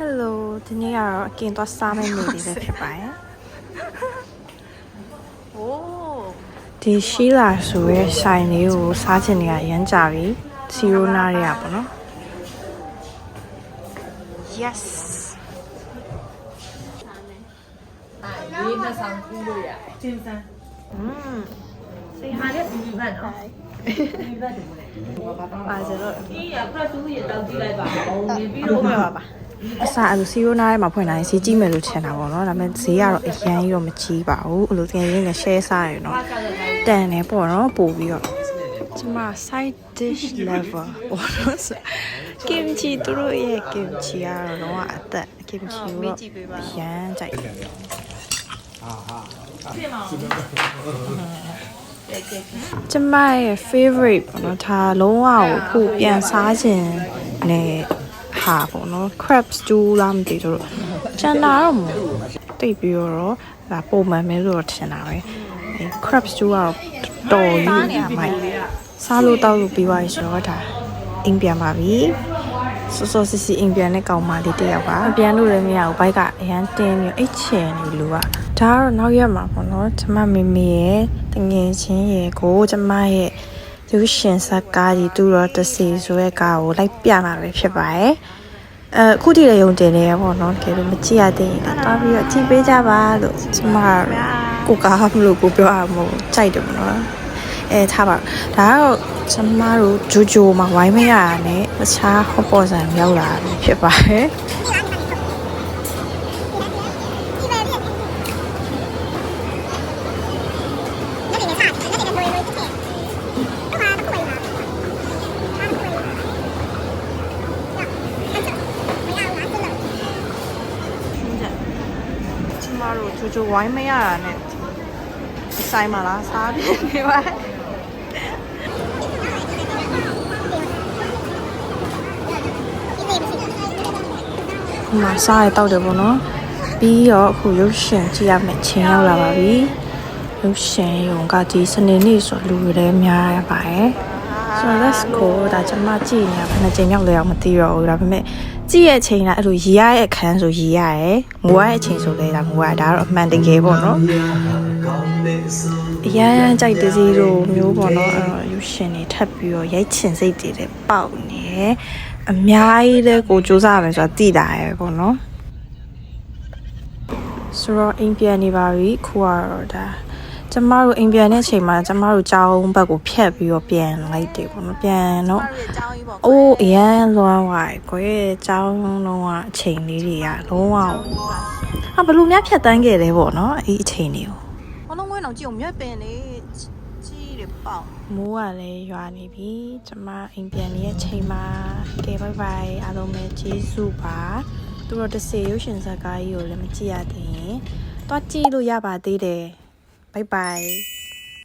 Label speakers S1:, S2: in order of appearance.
S1: Hello ဒီနေ့ကတော့အကင်တော့စားမယ့်နေ့လေးပဲဖြစ်ပါတယ်။အိုးဒီရှိလာဆိုရဲဆိုင်လေးကိုစားချင်နေရရမ်းကြပြီ။စီရိုနာရပါတော့။ Yes
S2: ဒီနှစ်ဆောင်ကူးလို့ရကျင်းစမ်းစိတ်ဟာလည်းဒီဘက်နော်ဒီဘက်တူလေ
S1: ပါကြတော့
S2: ဒီကပရက်တူးရတောက်ကြည့်လိုက်ပါဦးနေပြီးတော့
S1: ပါအစားအဲ့လိုစီရိုနာထဲမှာဖွင့်လာရင်စီးကြည့်မယ်လို့ထင်တာပေါ့နော်ဒါပေမဲ့ဈေးကတော့အရန်ကြီးတော့မကြီးပါဘူးအဲ့လိုတကယ်ရင်းနဲ့ share စားရနော်တန်တယ်ပေါ့နော်ပို့ပြီးတော့ကျမ side dish level ပေါ့နော်kimchi သူတို့ရဲ့ kimchi ကတော့အသက် kimchi ကိုရမ်းကြိုက်တယ်ကျမရဲ့ favorite ပေါ့နော်ဒါလုံးဝကိုခုပြန်စားခြင်းနဲ့ဟာပေါ့နော် crab stew လားမသိတော့ကျန်တာတော့မသိပြီးတော့ဒါပုံမှန်ပဲလို့ထင်တာပဲ crab stew ကတော့တော်ကြီးမိုက်စားလို့တောက်လို့ပြီးသွားပြီဆိုတော့ဒါအိမ်ပြန်ပါပြီစောစောစစ်စစ်အိမ်ပြန်တဲ့ကောင်မလေးတယောက်ပါပြန်လို့လည်းမရဘူးဘိုက်ကအရန်တင်းပြီးအိတ်ချင်နေလို့ကဒါကတော့နောက်ရက်မှာပေါ့နော်ကျမမေမေရဲ့တငယ်ချင်းရဲ့ကိုကျမရဲ့ရုပ်ရှင်ဇာတ်ကားကြီးတူတော့တစီဆိုရဲကားကိုလိုက်ပြမှာပဲဖြစ်ပါတယ်အခုတည်းလည်းယုံတင်နေရပေါ့နော်တကယ်လို့မကြည့်ရသေးရင်တော့ပြီးတော့ကြည့်ပေးကြပါလို့ကျမကိုကားမလို့ကိုပြောအောင်မို့ကြိုက်တယ်ပေါ့နော်ထားပါဒါကတော့ကျမတို့ဂျိုဂျိုမှာဝိုင်းမရတာနဲ့တခြားဟော့ပေါ်ဆိုင်ရောက်လာပြီဖြစ်ပါတယ်ကျမတို့ဂျိုဂျိုဝိုင်းမရတာနဲ့ဆိုင်မှာလားစားပြနေပါမစားရတော့တယ်ပေါ့နော်ပြီးတော့အခုရုပ်ရှင်ကြည့်ရမယ့်ချိန်ရောက်လာပါပြီရုပ်ရှင်ရုံကဒီစနေနေ့ဆိုလူတွေလည်းများရပါတယ် so let's go ဒါကျမကြည့်နေတာဘယ်နှချိန်ရောက်လဲအောင်မသိတော့ဘူးဒါပေမဲ့ကြည့်ရဲ့အချိန်ကအဲ့လိုရီရရဲ့အခန်းဆိုရီရရဲ့ငိုရရဲ့အချိန်ဆိုလဲဒါငိုရဒါတော့အမှန်တကယ်ပေါ့နော်အရန်ကြိုက်တဲ့စီလိုမျိုးပေါ့နော်အဲ့တော့ရုပ်ရှင်တွေထပ်ပြီးတော့ရိုက်ချင်စိတ်တွေလည်းပေါက်နေအများကြီးလဲကိုစူးစမ်းမယ်ဆိုတာသိတာရဲ့ပေါ့နော်ဆိုတော့အိမ်ပြန်နေပါပြီခုကတော့ဒါကျမတို့အိမ်ပြန်တဲ့အချိန်မှာကျမတို့ကျောင်းဘက်ကိုဖြတ်ပြီးတော့ပြန်လိုက်တယ်ပေါ့နော်ပြန်တော့အိုးအရန်လွမ်းသွားတယ်ကိုရဲ့ကျောင်းလုံးကအချိန်လေးတွေကလုံးဝဘလို့များဖြတ်တန်းခဲ့တယ်ပေါ့နော်အဲ့အချိန်တွေကိုဘာလုံးဝင်းတော့ကြည့်အောင်မြက်ပင်လေးကြီးတယ်ပေါ့မိုးကလည်းရွာနေပြီကျမအိမ်ပြန်နေတဲ့အချိန်မှာကဲဘိုင်ဘိုင်အားလုံးပဲကျေးဇူးပါသူတို့တစ်စီရုပ်ရှင်ဇာတ်ကားကြီးကိုလည်းမကြည့်ရသေးရင်တော့ကြည့်လို့ရပါသေးတယ်Bye bye.